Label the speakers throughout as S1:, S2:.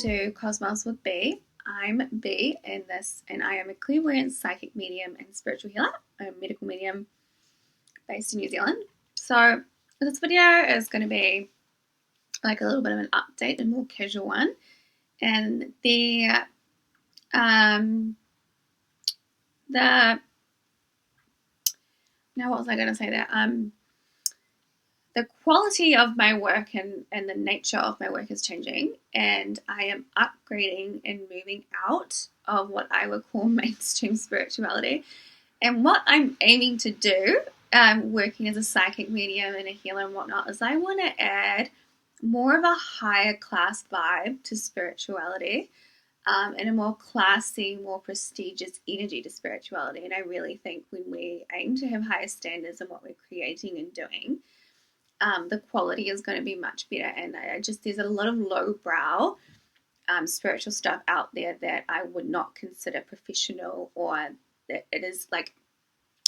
S1: to Cosmos with B. I'm B and I am a clairvoyant, psychic medium, and spiritual healer. I'm a medical medium based in New Zealand. So this video is going to be like a little bit of an update, a more casual one. And now what was I going to say there? The quality of my work and the nature of my work is changing, and I am upgrading and moving out of what I would call mainstream spirituality. And what I'm aiming to do, working as a psychic medium and a healer and whatnot, is I want to add more of a higher class vibe to spirituality, and a more classy, more prestigious energy to spirituality. And I really think when we aim to have higher standards in what we're creating and doing, the quality is going to be much better. And there's a lot of lowbrow spiritual stuff out there that I would not consider professional, or that it is like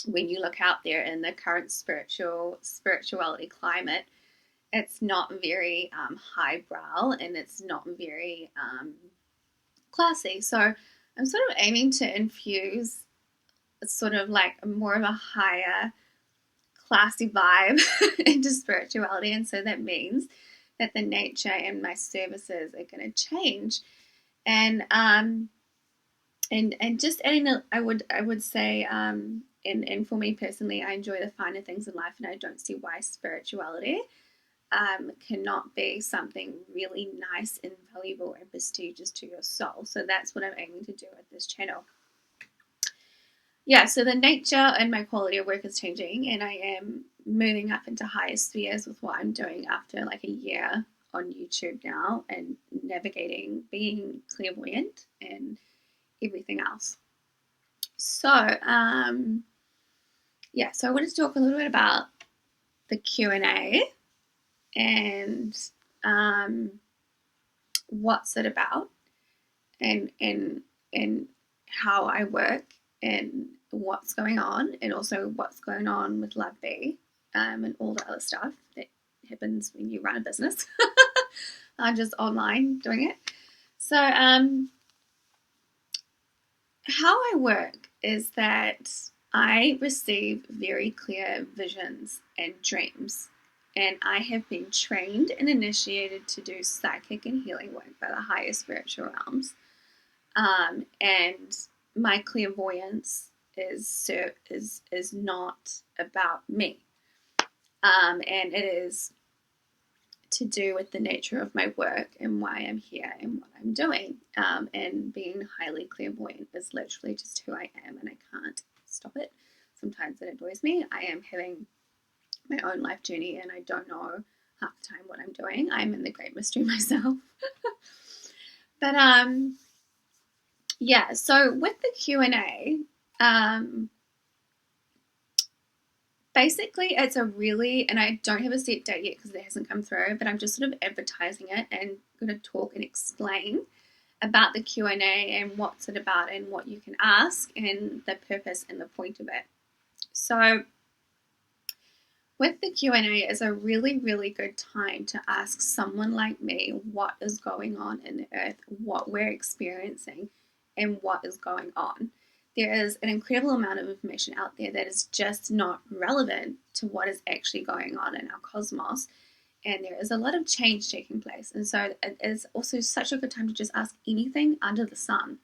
S1: when you look out there in the current spirituality climate, it's not very highbrow and it's not very classy. So I'm sort of aiming to infuse sort of like more of a higher classy vibe into spirituality, and so that means that the nature and my services are going to change, and just adding I would say and for me personally, I enjoy the finer things in life, and I don't see why spirituality cannot be something really nice and valuable and prestigious to your soul. So that's what I'm aiming to do with this channel. Yeah, so the nature and my quality of work is changing, and I am moving up into higher spheres with what I'm doing after like a year on YouTube now and navigating being clairvoyant and everything else. So, so I wanted to talk a little bit about the Q&A and what's it about, and how I work and what's going on, and also what's going on with Love B, and all the other stuff that happens when you run a business. I'm just online doing it. So how I work is that I receive very clear visions and dreams, and I have been trained and initiated to do psychic and healing work by the higher spiritual realms. And my clairvoyance is not about me, and it is to do with the nature of my work and why I'm here and what I'm doing. And being highly clairvoyant is literally just who I am, and I can't stop it. Sometimes it annoys me. I am having my own life journey, and I don't know half the time what I'm doing. I'm in the great mystery myself. But yeah, so with the Q&A, basically it's a really, and I don't have a set date yet because it hasn't come through, but I'm just sort of advertising it and going to talk and explain about the Q&A and what's it about and what you can ask and the purpose and the point of it. So with the Q&A is a really, really good time to ask someone like me what is going on in the earth, what we're experiencing, and what is going on. There is an incredible amount of information out there that is just not relevant to what is actually going on in our cosmos, and there is a lot of change taking place. And so it is also such a good time to just ask anything under the sun.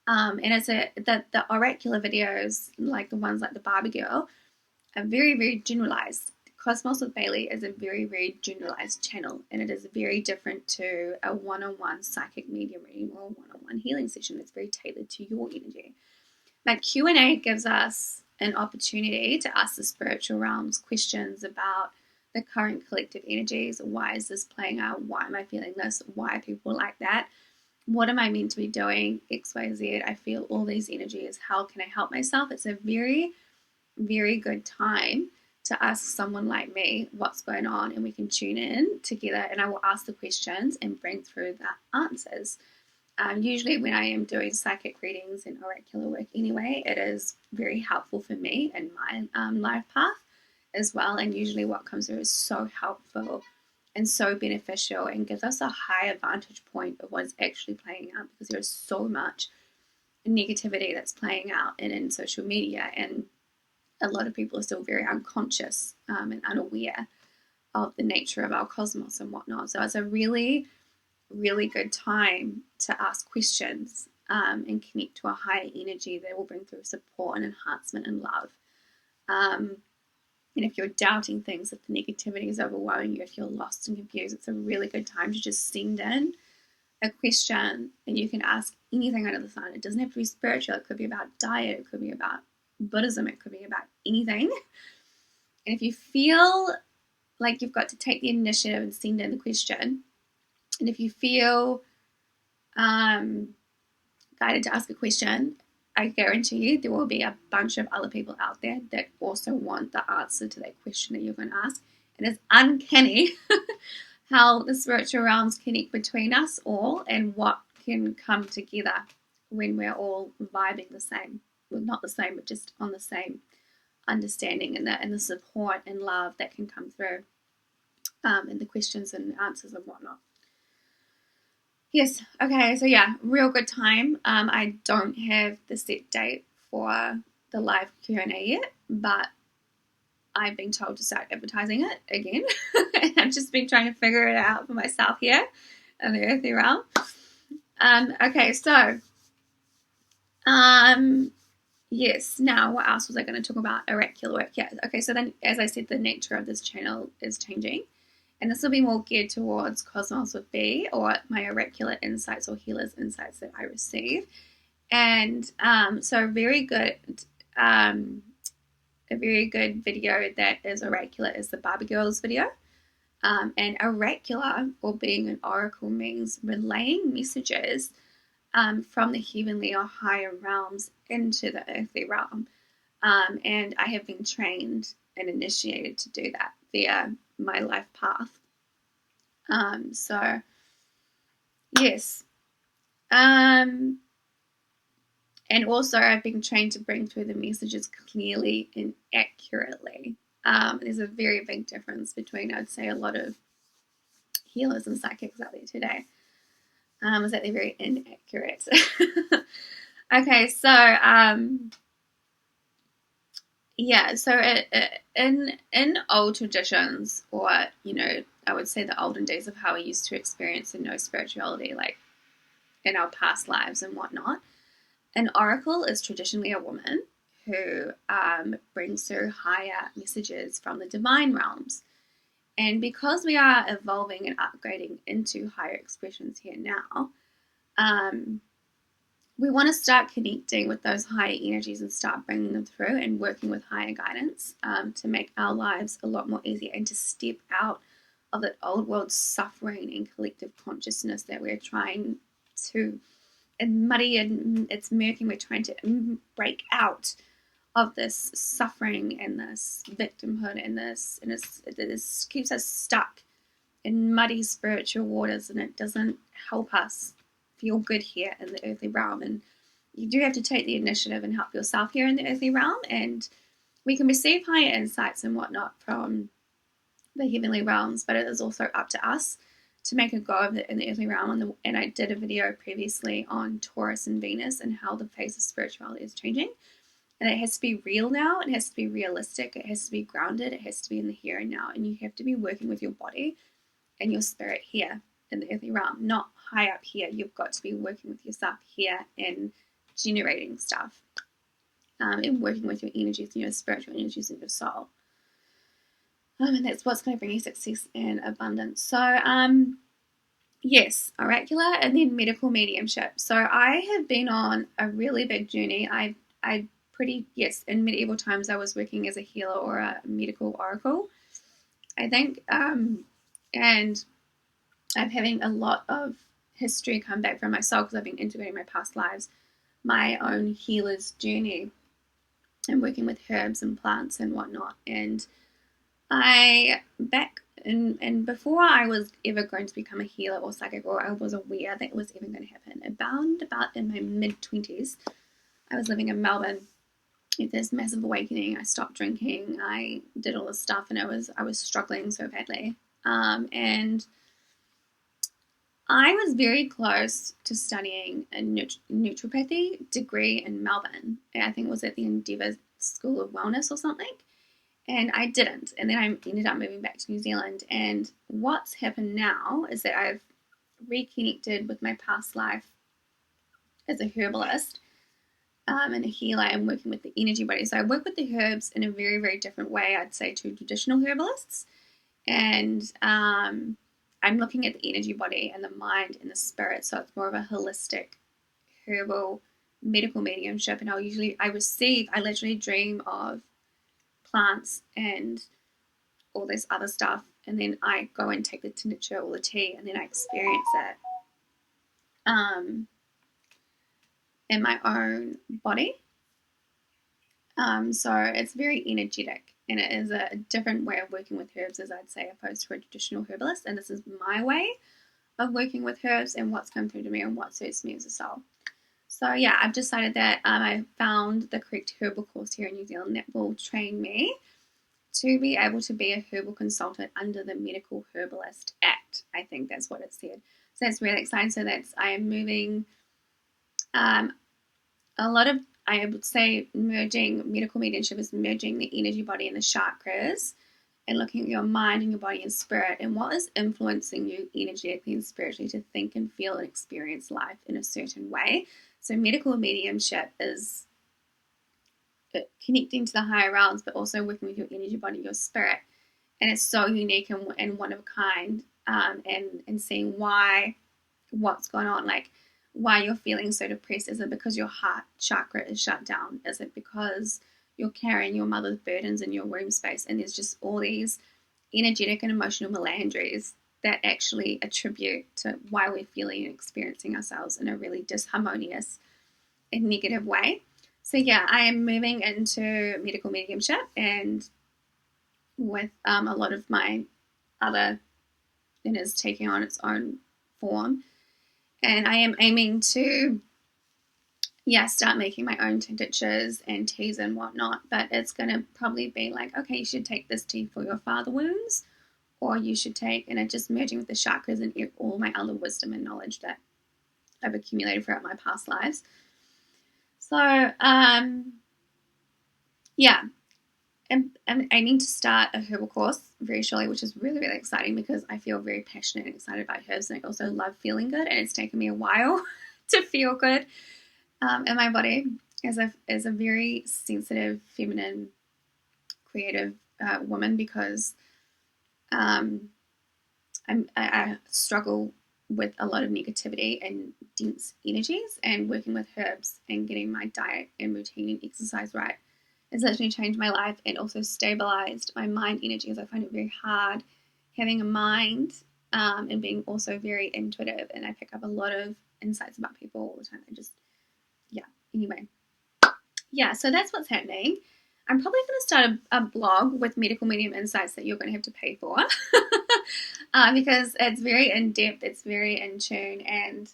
S1: And it's the oracular videos, like the ones like the Barbie Girl, are very, very generalized. Cosmos with Bailey is a very, very generalized channel, and it is very different to a one-on-one psychic medium reading or a one-on-one healing session. It's very tailored to your energy. Like Q&A gives us an opportunity to ask the spiritual realms questions about the current collective energies. Why is this playing out? Why am I feeling this? Why are people like that? What am I meant to be doing? X, Y, Z. I feel all these energies. How can I help myself? It's a very, very good time to ask someone like me what's going on, and we can tune in together, and I will ask the questions and bring through the answers. Usually when I am doing psychic readings and oracular work anyway, it is very helpful for me in my life path as well, and usually what comes through is so helpful and so beneficial, and gives us a higher vantage point of what is actually playing out, because there's so much negativity that's playing out in social media, and a lot of people are still very unconscious and unaware of the nature of our cosmos and whatnot. So it's a really, really good time to ask questions and connect to a higher energy that will bring through support and enhancement and love. And if you're doubting things, if the negativity is overwhelming you, if you're lost and confused, it's a really good time to just send in a question, and you can ask anything under the sun. It doesn't have to be spiritual. It could be about diet. It could be about Buddhism. It could be about anything. And if you feel like you've got to take the initiative and send in the question, and if you feel guided to ask a question, I guarantee you there will be a bunch of other people out there that also want the answer to that question that you're going to ask. And it's uncanny how the spiritual realms connect between us all, and what can come together when we're all vibing the same. Well, not the same, but just on the same understanding, and the support and love that can come through, and the questions and answers and whatnot. Yes, okay, so yeah, real good time. I don't have the set date for the live Q&A yet, but I've been told to start advertising it again. And I've just been trying to figure it out for myself here in the earthy realm. Okay, so yes, now what else was I going to talk about? Oracular work. Yeah, okay, so then, as I said, the nature of this channel is changing, and this will be more geared towards Cosmos with B, or my oracular insights or healer's insights that I receive. And so a very good video that is oracular is the Barbie Girls video. And oracular, or being an oracle, means relaying messages from the heavenly or higher realms into the earthly realm. And I have been trained and initiated to do that via my life path. So, yes. And also I've been trained to bring through the messages clearly and accurately. There's a very big difference between, I'd say, a lot of healers and psychics out there today, is that they're very inaccurate. Okay, so yeah, so in old traditions, or I would say the olden days of how we used to experience and know spirituality, like in our past lives and whatnot, an oracle is traditionally a woman who brings through higher messages from the divine realms. And because we are evolving and upgrading into higher expressions here now, we want to start connecting with those higher energies and start bringing them through and working with higher guidance to make our lives a lot more easier, and to step out of that old world suffering and collective consciousness that we're trying to, and muddy and it's murky, and we're trying to break out of this suffering and this victimhood and this keeps us stuck in muddy spiritual waters, and it doesn't help us feel good here in the earthly realm. And you do have to take the initiative and help yourself here in the earthly realm, and we can receive higher insights and whatnot from the heavenly realms, but it is also up to us to make a go of it in the earthly realm. And I did a video previously on Taurus and Venus and how the face of spirituality is changing. And it has to be real now. It has to be realistic. It has to be grounded. It has to be in the here and now. And you have to be working with your body and your spirit here in the earthly realm, not high up here. You've got to be working with yourself here and generating stuff, and working with your energies and your spiritual energies and your soul. And that's what's going to bring you success and abundance. So, yes, oracular, and then medical mediumship. So I have been on a really big journey. In medieval times I was working as a healer or a medical oracle, I think, and I'm having a lot of history come back from my soul because I've been integrating my past lives, my own healer's journey, and working with herbs and plants and whatnot. And before I was ever going to become a healer or psychic, or I was aware that it was even going to happen, about in my mid-20s, I was living in Melbourne with this massive awakening. I stopped drinking. I did all this stuff, and I was struggling so badly. And I was very close to studying a naturopathy degree in Melbourne. I think it was at the Endeavour School of Wellness or something. And I didn't. And then I ended up moving back to New Zealand. And what's happened now is that I've reconnected with my past life as a herbalist and a healer and working with the energy body. So I work with the herbs in a very, very different way, I'd say, to traditional herbalists. And I'm looking at the energy body and the mind and the spirit. So it's more of a holistic herbal medical mediumship. And I literally dream of plants and all this other stuff. And then I go and take the tincture or the tea and then I experience it in my own body. So it's very energetic, and it is a different way of working with herbs, as I'd say, opposed to a traditional herbalist. And this is my way of working with herbs and what's come through to me and what suits me as a soul. So yeah, I've decided that I found the correct herbal course here in New Zealand that will train me to be able to be a herbal consultant under the Medical Herbalist Act. I think that's what it said. So that's really exciting. So I am moving a lot of, I would say, merging medical mediumship is merging the energy body and the chakras and looking at your mind and your body and spirit and what is influencing you energetically and spiritually to think and feel and experience life in a certain way. So medical mediumship is connecting to the higher realms, but also working with your energy body, your spirit. And it's so unique and one of a kind, and seeing what's going on, like why you're feeling so depressed. Is it because your heart chakra is shut down? Is it because you're carrying your mother's burdens in your womb space? And there's just all these energetic and emotional melanges that actually attribute to why we're feeling and experiencing ourselves in a really disharmonious and negative way. So yeah, I am moving into medical mediumship, and with a lot of my other, it is taking on its own form. And I am aiming to, start making my own tinctures and teas and whatnot. But it's going to probably be like, okay, you should take this tea for your father wounds, or you should take, and it's just merging with the chakras and all my other wisdom and knowledge that I've accumulated throughout my past lives. So, yeah, I'm aiming to start a herbal course very shortly, which is really, really exciting because I feel very passionate and excited about herbs, and I also love feeling good, and it's taken me a while to feel good in my body as a very sensitive, feminine, creative woman, because I struggle with a lot of negativity and dense energies, and working with herbs and getting my diet and routine and exercise right has literally changed my life and also stabilized my mind energy, as I find it very hard having a mind and being also very intuitive, and I pick up a lot of insights about people all the time. Anyway, so that's what's happening. I'm probably going to start a blog with medical medium insights that you're going to have to pay for because it's very in-depth, it's very in tune, and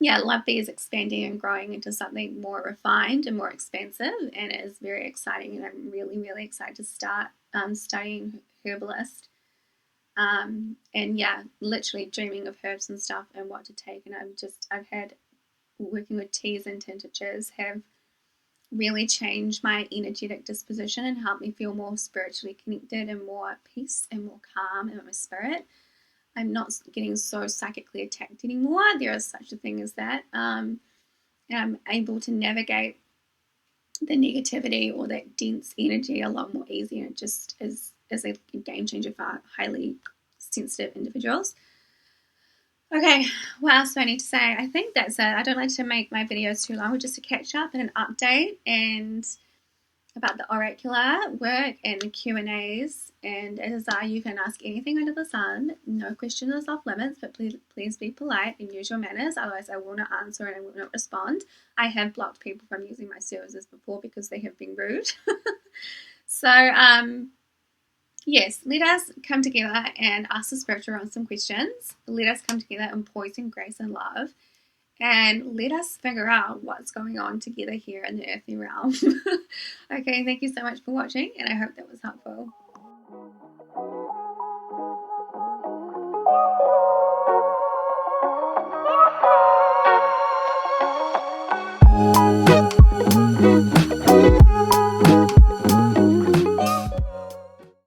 S1: love these expanding and growing into something more refined and more expansive, and it is very exciting, and I'm really, really excited to start studying herbalist, and literally dreaming of herbs and stuff and what to take. And I've had working with teas and tinctures have really changed my energetic disposition and helped me feel more spiritually connected and more at peace and more calm in my spirit. I'm not getting so psychically attacked anymore. There is such a thing as that. And I'm able to navigate the negativity or that dense energy a lot more easy, and it just is a game changer for highly sensitive individuals. Okay, what else do I need to say? I think that's it. I don't like to make my videos too long, just to catch up and an update and about the oracular work and the Q&As. And as you can ask anything under the sun. No question is off limits, but please be polite and use your manners. Otherwise, I will not answer and I will not respond. I have blocked people from using my services before because they have been rude. So, yes, let us come together and ask the spiritual realm some questions. Let us come together in poise and grace and love. And let us figure out what's going on together here in the earthly realm. Okay, thank you so much for watching, and I hope that was helpful.